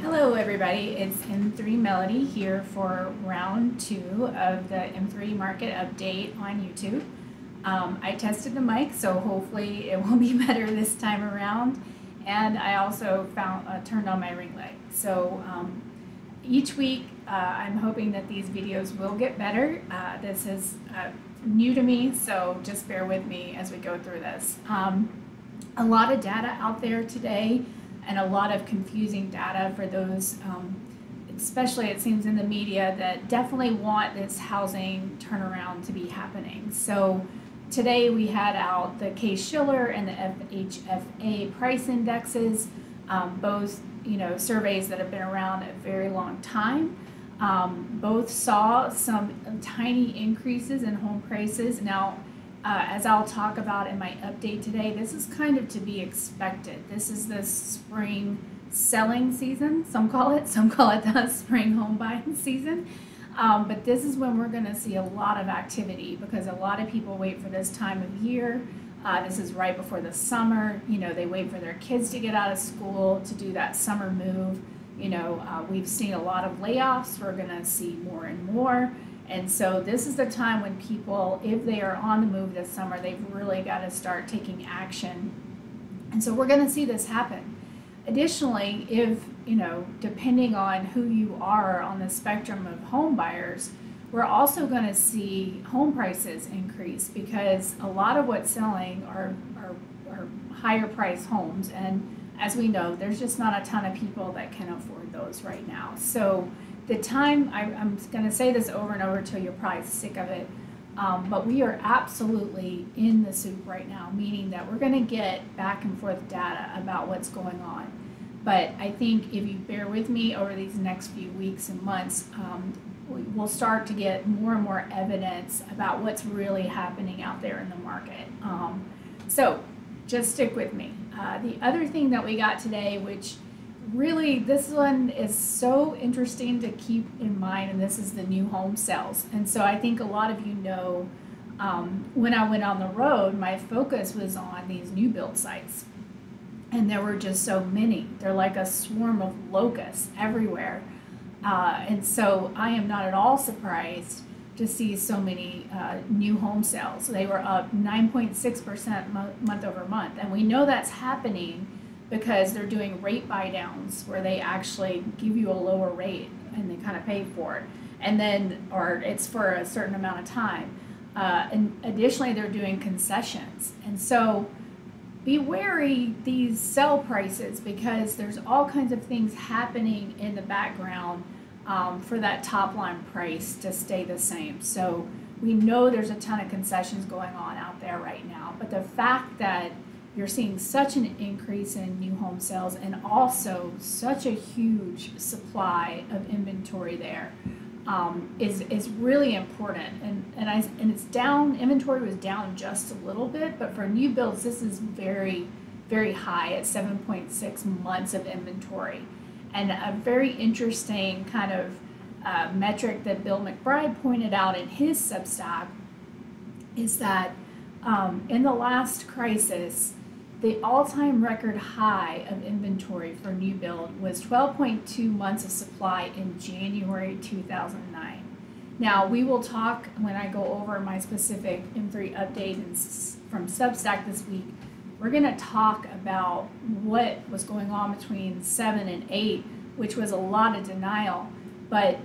Hello everybody, it's M3 Melody here for round 2 of the M3 market update on YouTube. I tested the mic, so hopefully it will be better this time around. And I also turned on my ring light. So each week I'm hoping that these videos will get better. This is new to me, so just bear with me as we go through this. A lot of data out there today and a lot of confusing data for those, especially it seems in the media, that definitely want this housing turnaround to be happening. So today we had out the Case-Shiller and the FHFA price indexes, both surveys that have been around a very long time. Both saw some tiny increases in home prices. Now, as I'll talk about in my update today, this is kind of to be expected. This is the spring selling season, some call it the spring home buying season. But this is when we're going to see a lot of activity because a lot of people wait for this time of year. This is right before the summer. They wait for their kids to get out of school to do that summer move. We've seen a lot of layoffs. We're going to see more and more. And so this is the time when people, if they are on the move this summer, they've really got to start taking action. And so we're going to see this happen. Additionally, if, depending on who you are on the spectrum of home buyers, we're also going to see home prices increase because a lot of what's selling are higher price homes. And as we know, there's just not a ton of people that can afford those right now. So the time, I'm going to say this over and over until you're probably sick of it, but we are absolutely in the soup right now, meaning that we're going to get back and forth data about what's going on. But I think if you bear with me over these next few weeks and months, we'll start to get more and more evidence about what's really happening out there in the market. So just stick with me. The other thing that we got today, which really, this one is so interesting to keep in mind, and this is the new home sales. And so I think a lot of you know, when I went on the road, my focus was on these new build sites. And there were just so many. They're like a swarm of locusts everywhere. And so I am not at all surprised to see so many new home sales. They were up 9.6% month over month. And we know that's happening because they're doing rate buy downs where they actually give you a lower rate and they kind of pay for it. And then, or it's for a certain amount of time. And additionally, they're doing concessions. And so be wary these sell prices because there's all kinds of things happening in the background for that top line price to stay the same. So we know there's a ton of concessions going on out there right now. But the fact that you're seeing such an increase in new home sales and also such a huge supply of inventory there is really important. And it's down, inventory was down just a little bit, but for new builds, this is very, very high at 7.6 months of inventory. And a very interesting kind of metric that Bill McBride pointed out in his Substack is that in the last crisis, the all-time record high of inventory for new build was 12.2 months of supply in January 2009. Now, we will talk when I go over my specific M3 update from Substack this week. We're going to talk about what was going on between 7 and 8, which was a lot of denial. But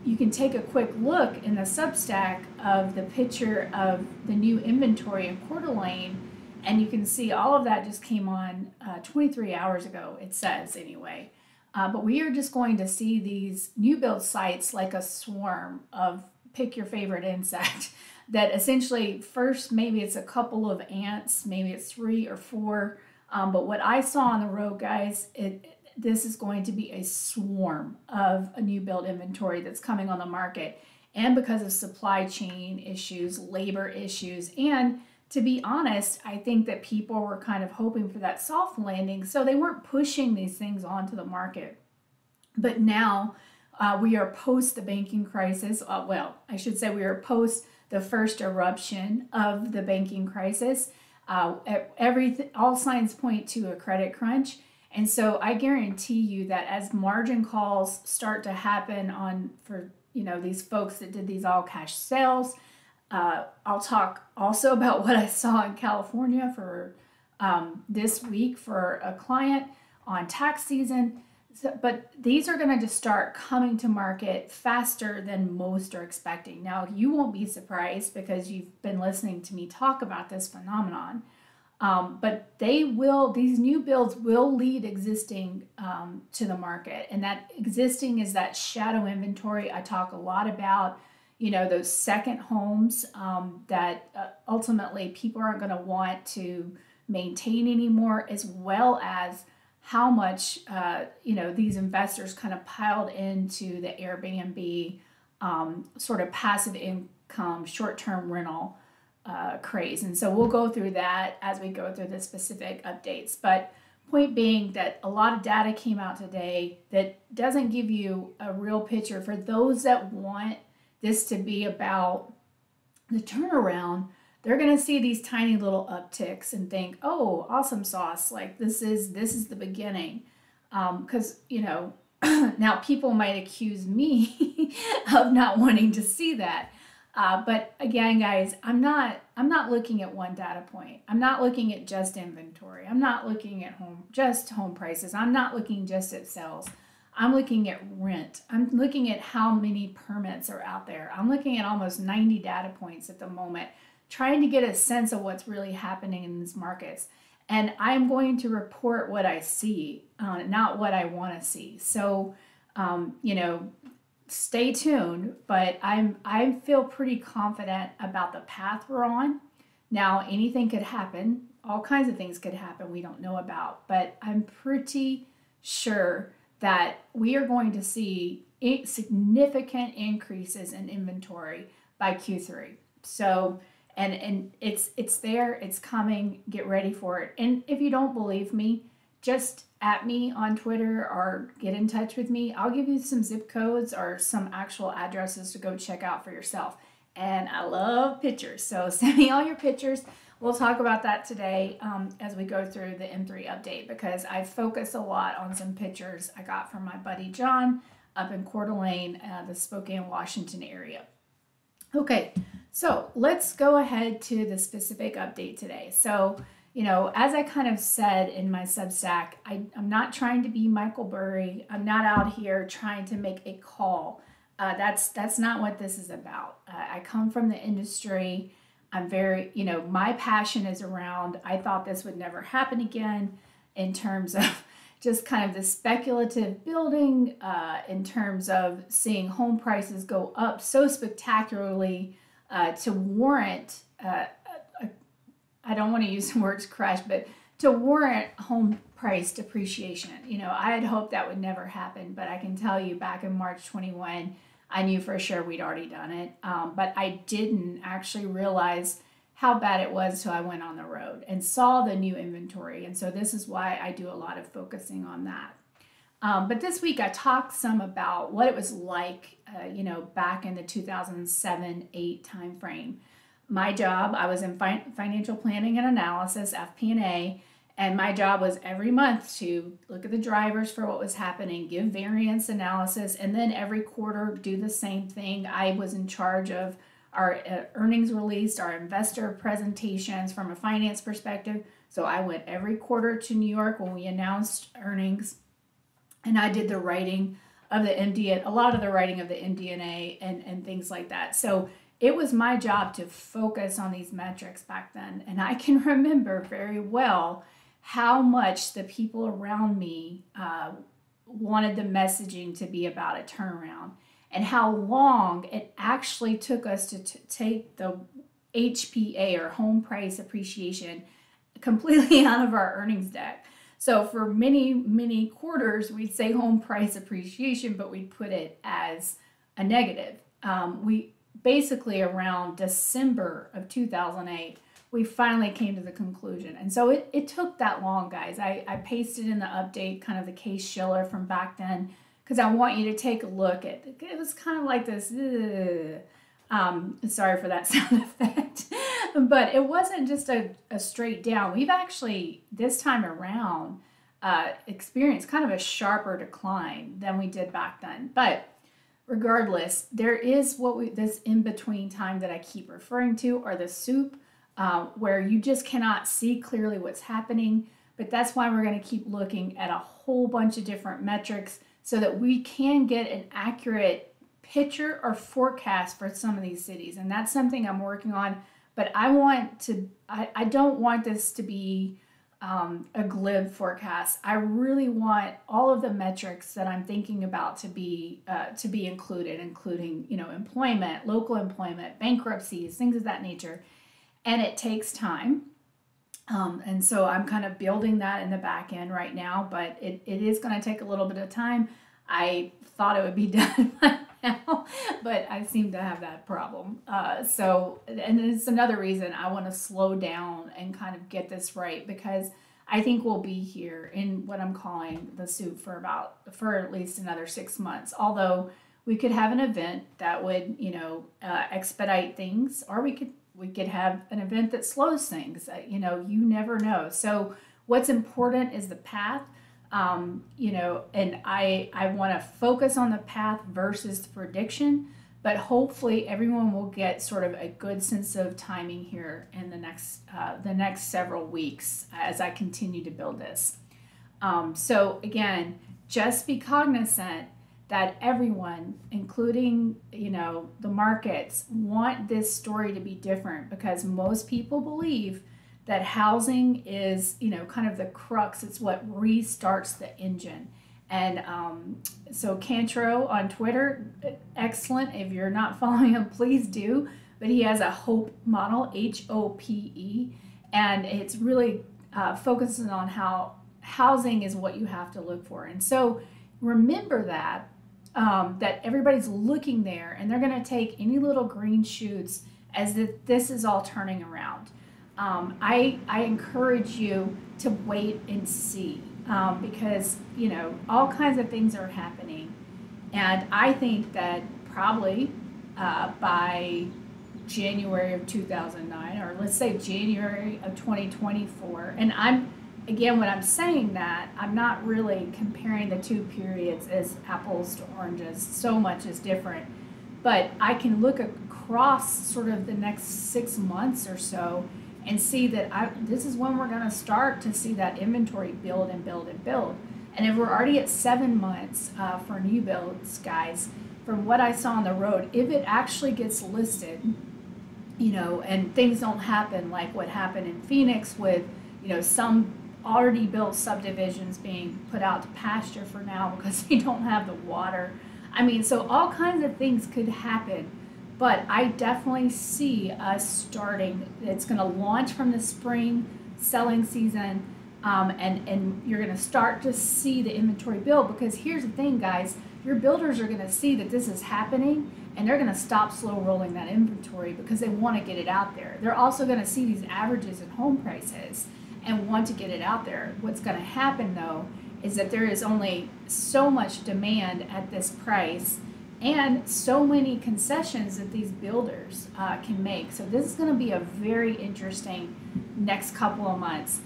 you can take a quick look in the Substack of the picture of the new inventory in Coeur d'Alene, and you can see all of that just came on 23 hours ago, it says anyway. But we are just going to see these new build sites like a swarm of pick your favorite insect that essentially first maybe it's a couple of ants, maybe it's 3 or 4. But what I saw on the road, guys, this is going to be a swarm of a new build inventory that's coming on the market. And because of supply chain issues, labor issues, and to be honest, I think that people were kind of hoping for that soft landing, so they weren't pushing these things onto the market. But now we are post the banking crisis. Well, I should say we are post the first eruption of the banking crisis. All signs point to a credit crunch. And so I guarantee you that as margin calls start to happen for these folks that did these all cash sales, I'll talk also about what I saw in California for this week for a client on tax season. So, but these are going to just start coming to market faster than most are expecting. Now, you won't be surprised because you've been listening to me talk about this phenomenon. But these new builds will lead existing to the market. And that existing is that shadow inventory I talk a lot about, those second homes that ultimately people aren't going to want to maintain anymore, as well as how much, these investors kind of piled into the Airbnb sort of passive income, short-term rental craze. And so we'll go through that as we go through the specific updates. But point being that a lot of data came out today that doesn't give you a real picture for those that want this to be about the turnaround. They're going to see these tiny little upticks and think, oh, awesome sauce, like this is the beginning. Because now people might accuse me of not wanting to see that. But again, guys, I'm not looking at one data point. I'm not looking at just inventory. I'm not looking at just home prices. I'm not looking just at sales. I'm looking at rent. I'm looking at how many permits are out there. I'm looking at almost 90 data points at the moment, trying to get a sense of what's really happening in these markets. And I'm going to report what I see, not what I want to see. So, stay tuned, but I feel pretty confident about the path we're on. Now, anything could happen. All kinds of things could happen we don't know about, but I'm pretty sure that we are going to see significant increases in inventory by Q3. So, and it's there, it's coming, get ready for it. And if you don't believe me, just at me on Twitter or get in touch with me. I'll give you some zip codes or some actual addresses to go check out for yourself. And I love pictures, so send me all your pictures. We'll talk about that today as we go through the M3 update, because I focus a lot on some pictures I got from my buddy John up in Coeur d'Alene, the Spokane, Washington area. Okay, so let's go ahead to the specific update today. So, as I kind of said in my Substack, I'm not trying to be Michael Burry. I'm not out here trying to make a call. That's not what this is about. I come from the industry. I'm very, my passion is around, I thought this would never happen again in terms of just kind of the speculative building, in terms of seeing home prices go up so spectacularly to warrant, I don't want to use the words crash, but to warrant home price depreciation. I had hoped that would never happen, but I can tell you back in March 21, I knew for sure we'd already done it. But I didn't actually realize how bad it was till I went on the road and saw the new inventory. And so this is why I do a lot of focusing on that. But this week I talked some about what it was like, back in the 2007-8 timeframe. My job, I was in financial planning and analysis, FP&A, and my job was every month to look at the drivers for what was happening, give variance analysis, and then every quarter do the same thing. I was in charge of our earnings release, our investor presentations from a finance perspective. So I went every quarter to New York when we announced earnings, and I did the writing of the MD, a lot of the writing of the MD&A and things like that. So it was my job to focus on these metrics back then. And I can remember very well how much the people around me wanted the messaging to be about a turnaround, and how long it actually took us to take the HPA, or home price appreciation, completely out of our earnings deck. So for many, many quarters, we'd say home price appreciation, but we'd put it as a negative. We basically, around December of 2008, we finally came to the conclusion. And so it took that long, guys. I pasted in the update kind of the Case-Shiller from back then, because I want you to take a look at it. It was kind of like this, sorry for that sound effect, but it wasn't just a straight down. We've actually, this time around, experienced kind of a sharper decline than we did back then. But regardless, there is this in between time that I keep referring to, or the soup, where you just cannot see clearly what's happening. But that's why we're going to keep looking at a whole bunch of different metrics so that we can get an accurate picture or forecast for some of these cities. And that's something I'm working on. But I don't want this to be a glib forecast. I really want all of the metrics that I'm thinking about to be included, including, employment, local employment, bankruptcies, things of that nature. And it takes time. And so I'm kind of building that in the back end right now, but it is going to take a little bit of time. I thought it would be done by now, but I seem to have that problem. And it's another reason I want to slow down and kind of get this right, because I think we'll be here in what I'm calling the soup for at least another 6 months. Although we could have an event that would, expedite things, or we could have an event that slows things. You never know. So what's important is the path. And I want to focus on the path versus the prediction, but hopefully everyone will get sort of a good sense of timing here in the next several weeks as I continue to build this. So again, just be cognizant that everyone, including, the markets, want this story to be different, because most people believe that housing is, kind of the crux. It's what restarts the engine. And so Cantro on Twitter, excellent. If you're not following him, please do. But he has a HOPE model, HOPE, and it's really focusing on how housing is what you have to look for. And so remember that everybody's looking there, and they're going to take any little green shoots as if this is all turning around. I encourage you to wait and see, because, all kinds of things are happening. And I think that probably by January of 2009, or let's say January of 2024, and when I'm saying that, I'm not really comparing the two periods as apples to oranges. So much is different. But I can look across sort of the next 6 months or so and see that this is when we're going to start to see that inventory build and build and build. And if we're already at 7 months for new builds, guys, from what I saw on the road, if it actually gets listed, and things don't happen like what happened in Phoenix with, some already built subdivisions being put out to pasture for now because they don't have the water. So all kinds of things could happen. But I definitely see us starting. It's going to launch from the spring selling season, and you're going to start to see the inventory build, because here's the thing, guys. Your builders are going to see that this is happening, and they're going to stop slow rolling that inventory because they want to get it out there. They're also going to see these averages in home prices and want to get it out there. What's going to happen, though, is that there is only so much demand at this price, and so many concessions that these builders can make. So this is going to be a very interesting next couple of months.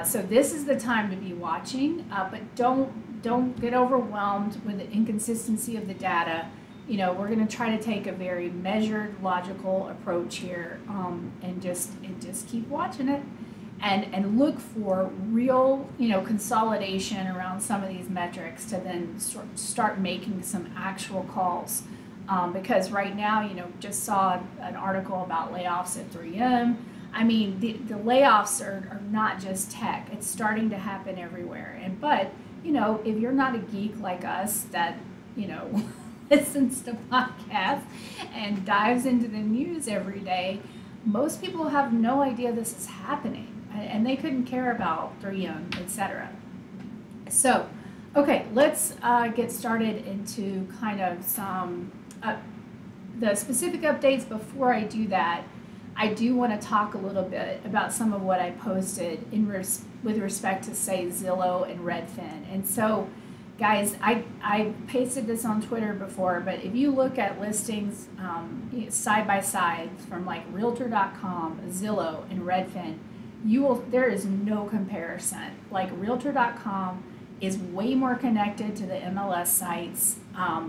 So this is the time to be watching, but don't get overwhelmed with the inconsistency of the data. We're going to try to take a very measured, logical approach here, and just keep watching it. And look for real, consolidation around some of these metrics to then start making some actual calls. Because right now, just saw an article about layoffs at 3M. The layoffs are not just tech. It's starting to happen everywhere. But if you're not a geek like us that, listens to podcasts and dives into the news every day, most people have no idea this is happening. And they couldn't care about 3M, etc. So, okay, let's get started into kind of some the specific updates. Before I do that, I do want to talk a little bit about some of what I posted with respect to, say, Zillow and Redfin. And so, guys, I pasted this on Twitter before, but if you look at listings side by side from like Realtor.com, Zillow, and Redfin, there is no comparison. Like Realtor.com is way more connected to the MLS sites.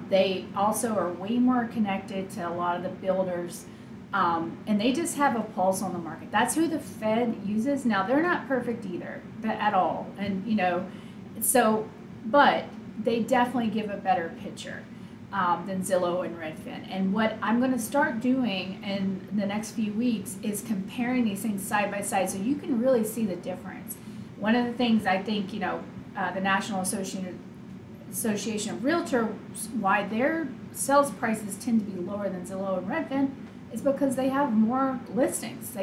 They also are way more connected to a lot of the builders. And they just have a pulse on the market. That's who the Fed uses. Now, they're not perfect either, but at all. And, but they definitely give a better picture than Zillow and Redfin. And what I'm going to start doing in the next few weeks is comparing these things side by side so you can really see the difference. One of the things I think, the National Association of Realtors, why their sales prices tend to be lower than Zillow and Redfin is because they have more listings.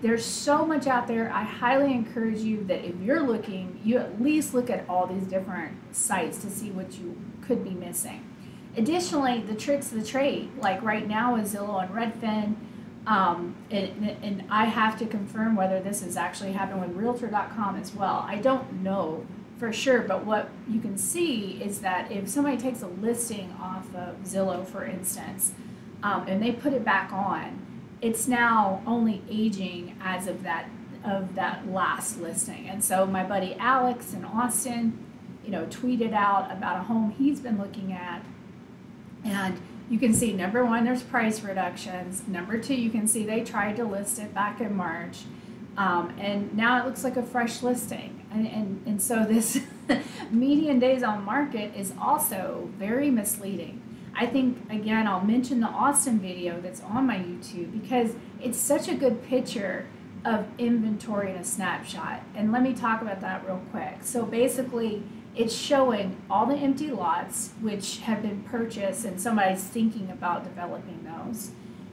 There's so much out there. I highly encourage you that if you're looking, you at least look at all these different sites to see what you could be missing. Additionally, the tricks of the trade, like right now with Zillow and Redfin, and I have to confirm whether this has actually happened with Realtor.com as well. I don't know for sure, but what you can see is that if somebody takes a listing off of Zillow, for instance, and they put it back on, it's now only aging as of that last listing. And so my buddy Alex in Austin, tweeted out about a home he's been looking at, and you can see, number one, there's price reductions. Number two, you can see they tried to list it back in March, and now it looks like a fresh listing. And so this median days on market is also very misleading. I think, again, I'll mention the Austin video that's on my YouTube because it's such a good picture of inventory in a snapshot. And let me talk about that real quick. So basically, it's showing all the empty lots which have been purchased and somebody's thinking about developing those.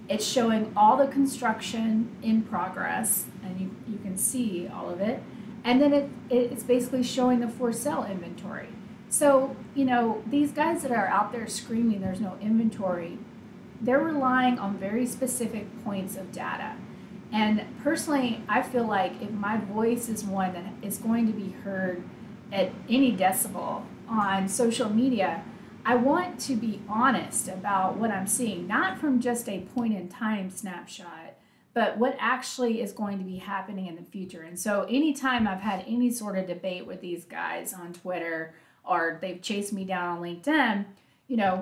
It's showing all the construction in progress, and you can see all of it. And then it's basically showing the for sale inventory. So, these guys that are out there screaming there's no inventory, they're relying on very specific points of data. And personally, I feel like if my voice is one that is going to be heard at any decibel on social media, I want to be honest about what I'm seeing, not from just a point in time snapshot, but what actually is going to be happening in the future. And so anytime I've had any sort of debate with these guys on Twitter or they've chased me down on LinkedIn,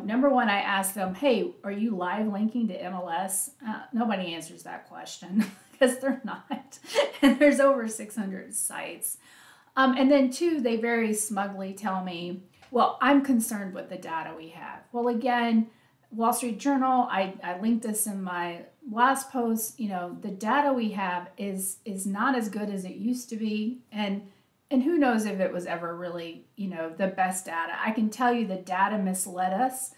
number one, I ask them, hey, are you live linking to MLS? Nobody answers that question because they're not. And there's over 600 sites. And then two, they very smugly tell me, well, I'm concerned with the data we have. Well, again, Wall Street Journal, I linked this in my last post, the data we have is not as good as it used to be. And who knows if it was ever really, the best data. I can tell you the data misled us.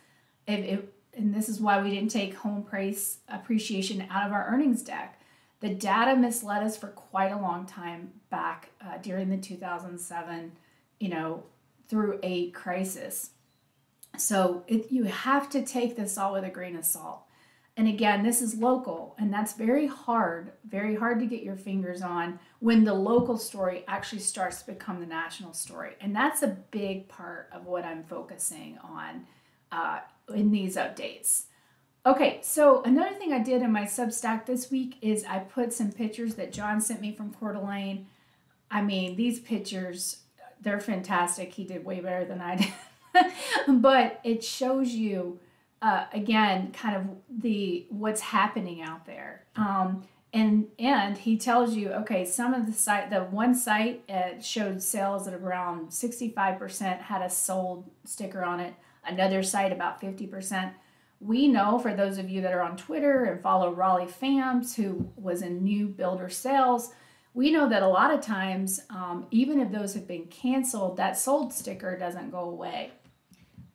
And this is why we didn't take home price appreciation out of our earnings deck. The data misled us for quite a long time back during the 2007, through 8 crisis. So you have to take this all with a grain of salt. And again, this is local, and that's very hard to get your fingers on when the local story actually starts to become the national story. And that's a big part of what I'm focusing on in these updates. Okay, so another thing I did in my Substack this week is I put some pictures that John sent me from Coeur d'Alene. I mean, these pictures, they're fantastic. He did way better than I did. But it shows you, again, kind of what's happening out there. And he tells you, okay, some of the one site showed sales at around 65%, had a sold sticker on it. Another site about 50%. We know, for those of you that are on Twitter and follow Raleigh Fams, who was in new builder sales, we know that a lot of times, even if those have been canceled, that sold sticker doesn't go away.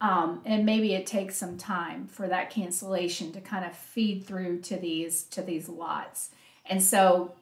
And maybe it takes some time for that cancellation to kind of feed through to these lots. And so,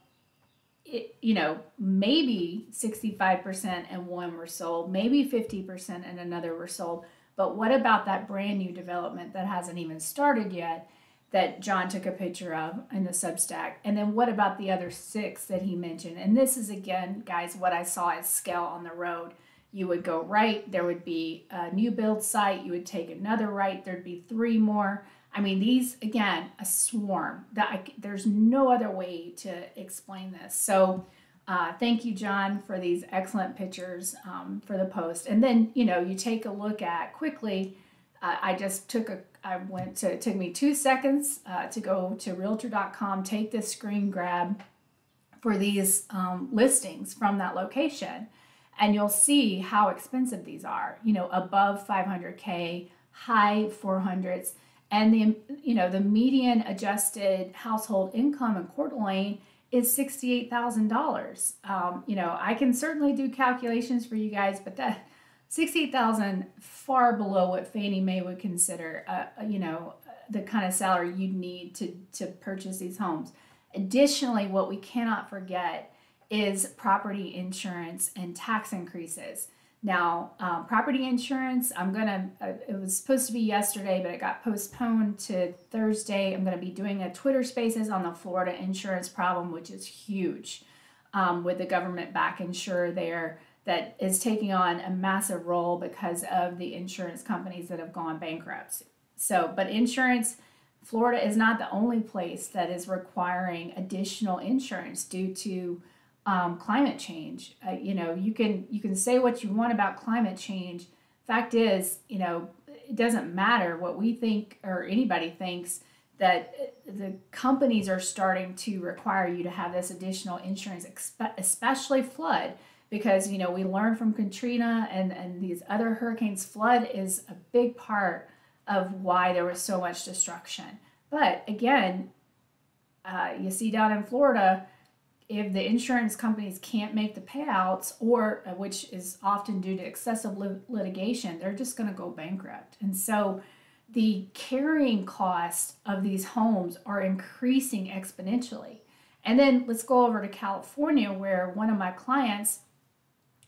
maybe 65% and one were sold, maybe 50% and another were sold. But what about that brand new development that hasn't even started yet that John took a picture of in the Substack? And then what about the other 6 that he mentioned? And this is, again, guys, what I saw at scale on the road. You would go right, there would be a new build site, you would take another right, there'd be 3 more. I mean, these, again, a swarm. There's no other way to explain this. So thank you, John, for these excellent pictures for the post. And then, you take a look at quickly. It took me 2 seconds to go to realtor.com, take this screen grab for these listings from that location. And you'll see how expensive these are, above 500K, high 400s. And the median adjusted household income in Coeur d'Alene is $68,000. I can certainly do calculations for you guys, but that 68,000 far below what Fannie Mae would consider, the kind of salary you'd need to purchase these homes. Additionally, what we cannot forget is property insurance and tax increases. Now, property insurance, it was supposed to be yesterday, but it got postponed to Thursday. I'm going to be doing a Twitter Spaces on the Florida insurance problem, which is huge, with the government back insurer there that is taking on a massive role because of the insurance companies that have gone bankrupt. But insurance, Florida is not the only place that is requiring additional insurance due to climate change. You can say what you want about climate change. Fact is, it doesn't matter what we think or anybody thinks, that the companies are starting to require you to have this additional insurance, especially flood, because we learned from Katrina and these other hurricanes. Flood is a big part of why there was so much destruction. But again, you see down in Florida, if the insurance companies can't make the payouts, or which is often due to excessive litigation, they're just going to go bankrupt. And so the carrying cost of these homes are increasing exponentially. And then let's go over to California, where one of my clients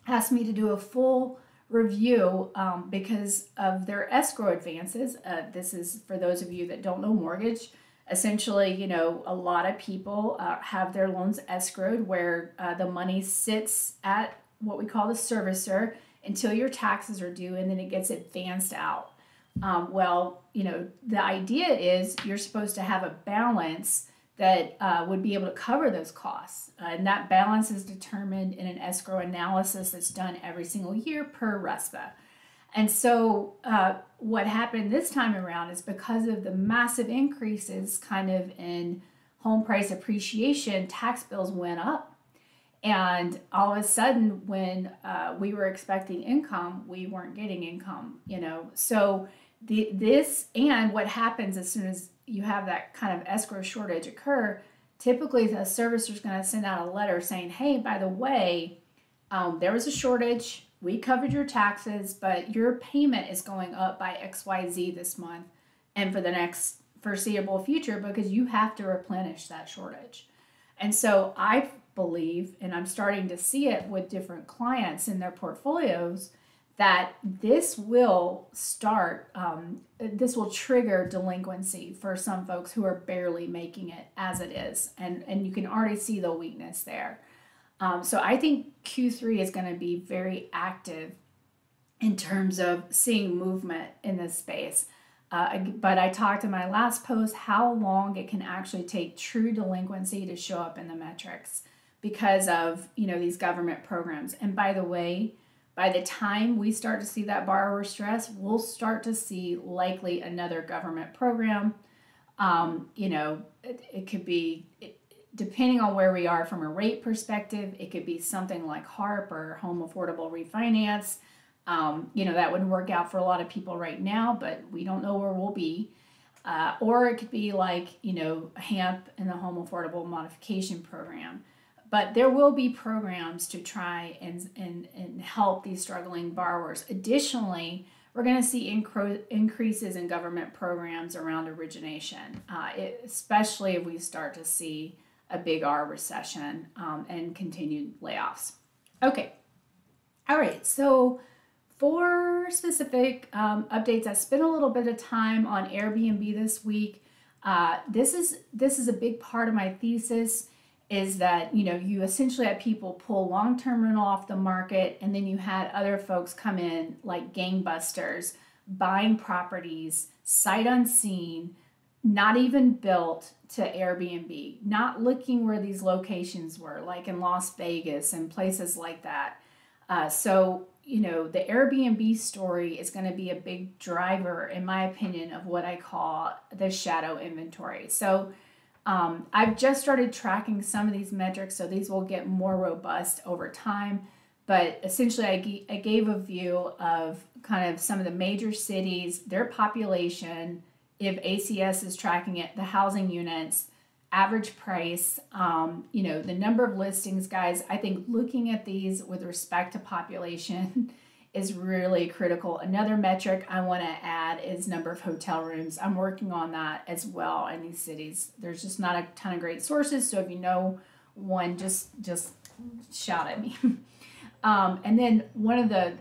asked me to do a full review because of their escrow advances. This is for those of you that don't know mortgage. Essentially, a lot of people have their loans escrowed, where the money sits at what we call the servicer until your taxes are due, and then it gets advanced out. The idea is you're supposed to have a balance that would be able to cover those costs. And that balance is determined in an escrow analysis that's done every single year per RESPA. And so what happened this time around is, because of the massive increases kind of in home price appreciation, tax bills went up. And all of a sudden, when we were expecting income, we weren't getting income, So and what happens as soon as you have that kind of escrow shortage occur, typically the servicer is going to send out a letter saying, hey, by the way, there was a shortage. We covered your taxes, but your payment is going up by XYZ this month and for the next foreseeable future, because you have to replenish that shortage. And so I believe, and I'm starting to see it with different clients in their portfolios, that this will trigger delinquency for some folks who are barely making it as it is. And you can already see the weakness there. So I think Q3 is going to be very active in terms of seeing movement in this space. But I talked in my last post how long it can actually take true delinquency to show up in the metrics because of these government programs. And by the way, by the time we start to see that borrower stress, we'll start to see likely another government program. It could be, depending on where we are from a rate perspective, it could be something like HARP or Home Affordable Refinance. That wouldn't work out for a lot of people right now, but we don't know where we'll be. Or it could be like, HAMP and the Home Affordable Modification Program. But there will be programs to try and help these struggling borrowers. Additionally, we're going to see increases in government programs around origination, especially if we start to see a big R recession and continued layoffs. Okay. All right. So for specific updates, I spent a little bit of time on Airbnb this week. This is a big part of my thesis, is that you essentially had people pull long-term rental off the market, and then you had other folks come in like gangbusters, buying properties sight unseen, not even built to Airbnb, not looking where these locations were, like in Las Vegas and places like that. The Airbnb story is going to be a big driver, in my opinion, of what I call the shadow inventory. I've just started tracking some of these metrics, so these will get more robust over time. But essentially, I gave a view of kind of some of the major cities, their population, if ACS is tracking it, the housing units, average price, the number of listings, guys. I think looking at these with respect to population is really critical. Another metric I want to add is number of hotel rooms. I'm working on that as well in these cities. There's just not a ton of great sources, so if you know one, just shout at me. And then one of the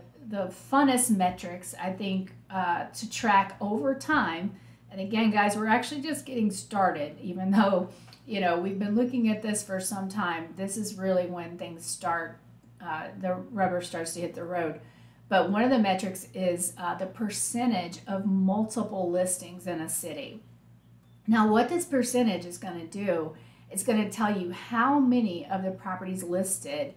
funnest metrics I think to track over time. And again, guys, we're actually just getting started, even though, we've been looking at this for some time. This is really when things start, the rubber starts to hit the road. But one of the metrics is the percentage of multiple listings in a city. Now, what this percentage is going to do, it's going to tell you how many of the properties listed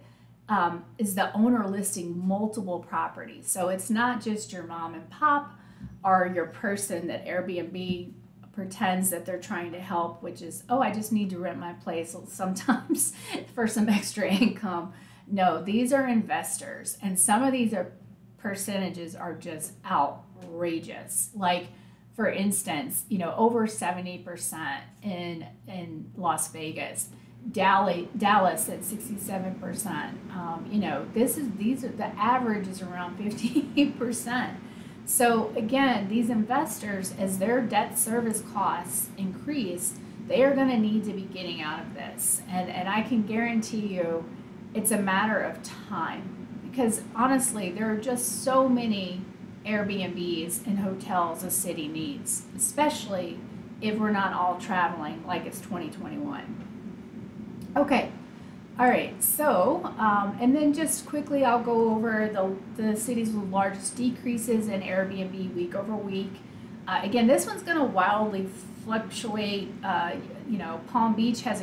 is the owner listing multiple properties. So it's not just your mom and pop or your person that Airbnb pretends that they're trying to help, which is, oh, I just need to rent my place sometimes for some extra income. No, these are investors, and some of these percentages are just outrageous. Like, for instance, over 70% in Las Vegas, Dallas at 67%. The average is around 58%. So again, these investors, as their debt service costs increase, they are going to need to be getting out of this. And I can guarantee you it's a matter of time, because honestly, there are just so many Airbnbs and hotels a city needs, especially if we're not all traveling like it's 2021. Okay. All right, so, and then just quickly, I'll go over the cities with largest decreases in Airbnb week over week. Again, this one's going to wildly fluctuate. Palm Beach has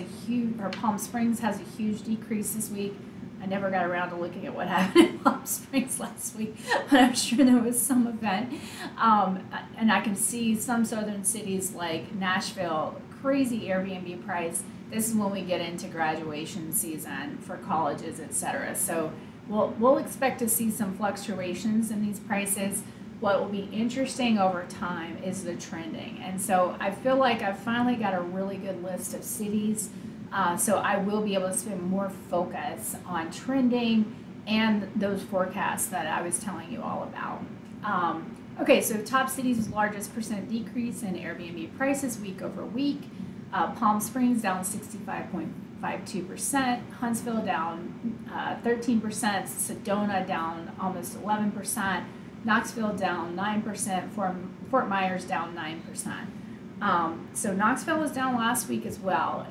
Palm Springs has a huge decrease this week. I never got around to looking at what happened in Palm Springs last week, but I'm sure there was some event. And I can see some southern cities like Nashville, crazy Airbnb price. This is when we get into graduation season for colleges, etc. So we'll expect to see some fluctuations in these prices. What will be interesting over time is the trending. And so I feel like I've finally got a really good list of cities. So I will be able to spend more focus on trending and those forecasts that I was telling you all about. Okay, so top cities with largest percent decrease in Airbnb prices week over week. Palm Springs down 65.52%, Huntsville down 13%, Sedona down almost 11%, Knoxville down 9%, Fort Myers down 9%. So Knoxville was down last week as well.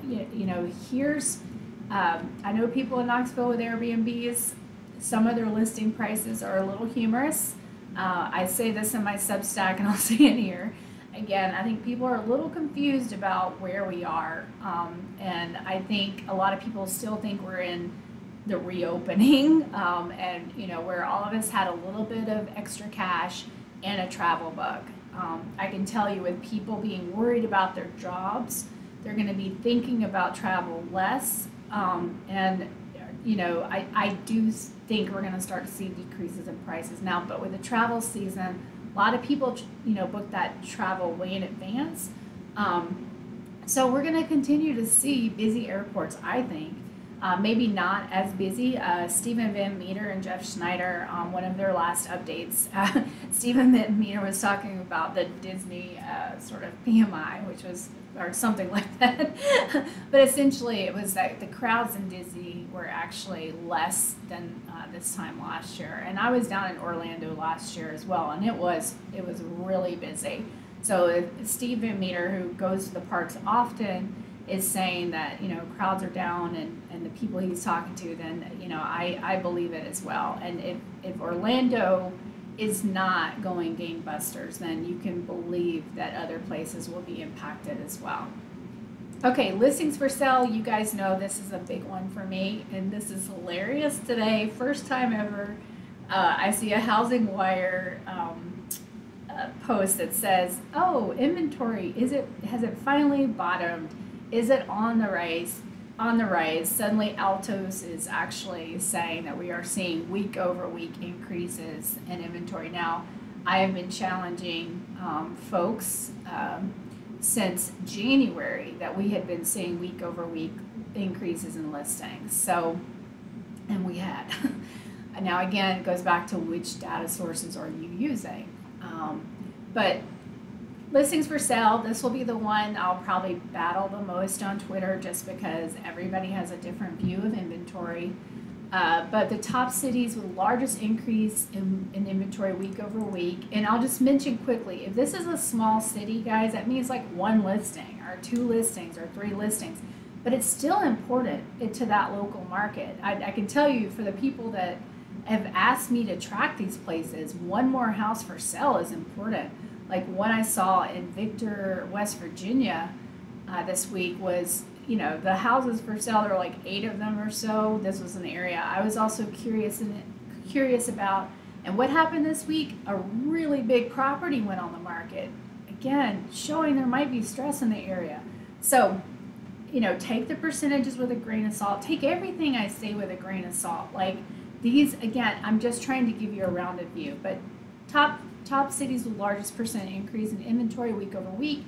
I know people in Knoxville with Airbnbs, some of their listing prices are a little humorous. I say this in my Substack and I'll say it here. Again, I think people are a little confused about where we are, and I think a lot of people still think we're in the reopening, and where all of us had a little bit of extra cash and a travel bug. I can tell you, with people being worried about their jobs, they're going to be thinking about travel less, and I do think we're going to start to see decreases in prices now. But with the travel season, a lot of people, book that travel way in advance. So we're going to continue to see busy airports, I think. Maybe not as busy. Stephen Van Meter and Jeff Schneider, on one of their last updates, Stephen Van Meter was talking about the Disney sort of PMI, or something like that. But essentially, it was that the crowds in Disney were actually less than this time last year. And I was down in Orlando last year as well, and it was really busy. So Steve Van Meter, who goes to the parks often, is saying that crowds are down, and the people he's talking to, then I believe it as well. And if Orlando is not going gangbusters, then you can believe that other places will be impacted as well. Okay, listings for sale. You guys know this is a big one for me, and this is hilarious today. First time ever I see a Housing Wire post that says, "Oh, inventory, has it finally bottomed? Is it on the rise? On the rise." Suddenly, Altos is actually saying that we are seeing week over week increases in inventory. Now, I have been challenging folks since January that we had been seeing week over week increases in listings. So, and we had. Now, again, it goes back to which data sources are you using. But listings for sale, this will be the one I'll probably battle the most on Twitter just because everybody has a different view of inventory. But the top cities with largest increase in inventory week over week, and I'll just mention quickly, if this is a small city, guys, that means like one listing or two listings or three listings, but it's still important to that local market. I can tell you, for the people that have asked me to track these places, one more house for sale is important. Like what I saw in Victor, West Virginia this week was, you know, the houses for sale, there were like 8 of them or so. This was an area I was also curious about. And what happened this week? A really big property went on the market. Again, showing there might be stress in the area. So, you know, take the percentages with a grain of salt. Take everything I say with a grain of salt. Like these, again, I'm just trying to give you a rounded view. But top cities with largest percent increase in inventory week over week: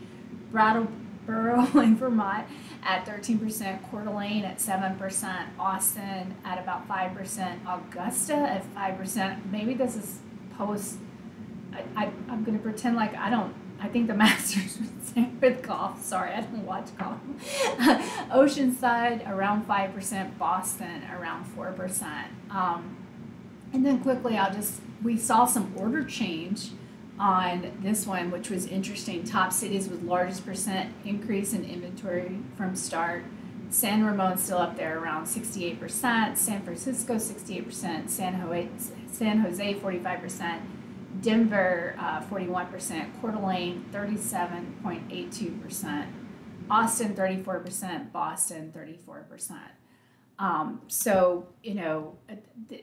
Brattleboro in Vermont at 13%, Coeur d'Alene at 7%, Austin at about 5%, Augusta at 5%. Maybe this is post. I'm going to pretend like I think the Masters would say with golf. Sorry, I don't watch golf. Oceanside around 5%, Boston around 4%. And then quickly, we saw some order change on this one, which was interesting. Top cities with largest percent increase in inventory from start: San Ramon still up there around 68%, San Francisco 68%, San Jose 45%, Denver 41%, Coeur d'Alene 37.82%, Austin 34%, Boston 34%. So, you know, the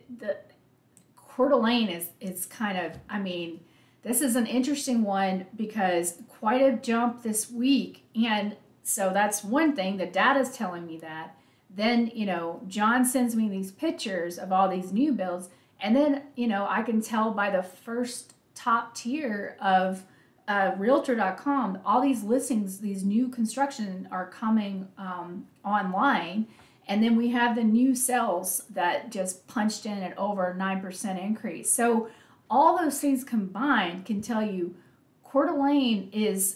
Coeur d'Alene is kind of, I mean, this is an interesting one because quite a jump this week. And so that's one thing. The data's telling me that. Then, you know, John sends me these pictures of all these new builds. And then, you know, I can tell by the first top tier of Realtor.com, all these listings, these new construction are coming online. And then we have the new sales that just punched in at over 9% increase. So all those things combined can tell you Coeur d'Alene is,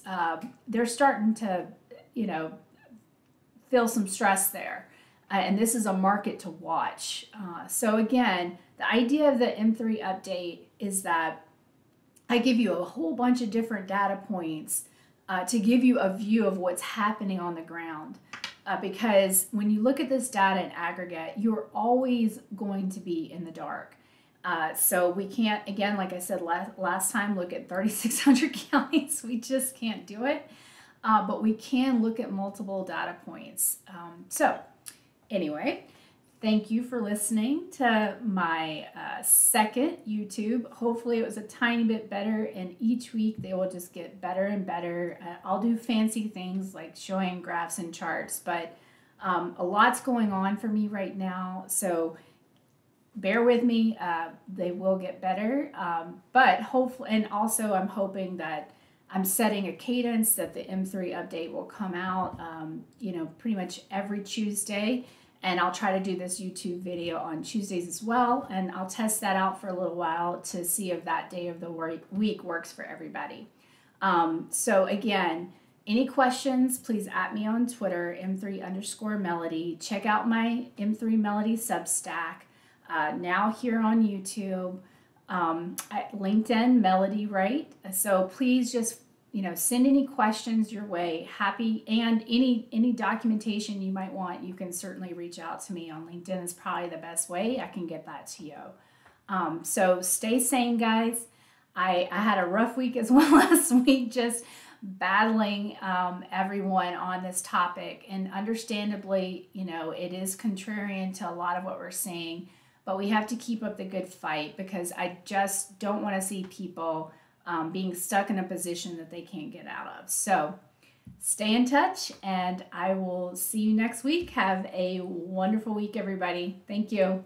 they're starting to, you know, feel some stress there. And this is a market to watch. So again, the idea of the M3 update is that I give you a whole bunch of different data points to give you a view of what's happening on the ground. Because when you look at this data in aggregate, you're always going to be in the dark. So we can't, again, like I said last time, look at 3,600 counties. We just can't do it. But we can look at multiple data points. So anyway, thank you for listening to my second YouTube. Hopefully it was a tiny bit better, and each week they will just get better and better. I'll do fancy things like showing graphs and charts, but a lot's going on for me right now. So bear with me, they will get better, but hopefully, and also I'm hoping that I'm setting a cadence that the M3 update will come out, you know, pretty much every Tuesday, and I'll try to do this YouTube video on Tuesdays as well, and I'll test that out for a little while to see if that day of the week works for everybody. So again, any questions, please at me on Twitter, M3_Melody. Check out my M3 Melody Substack. Now here on YouTube, at LinkedIn, Melody Wright. So please just, you know, send any questions your way. Happy, and any documentation you might want, you can certainly reach out to me on LinkedIn. Is probably the best way I can get that to you. So stay sane, guys. I had a rough week as well last week, just battling everyone on this topic. And understandably, it is contrarian to a lot of what we're seeing, but we have to keep up the good fight because I just don't want to see people being stuck in a position that they can't get out of. So stay in touch, and I will see you next week. Have a wonderful week, everybody. Thank you.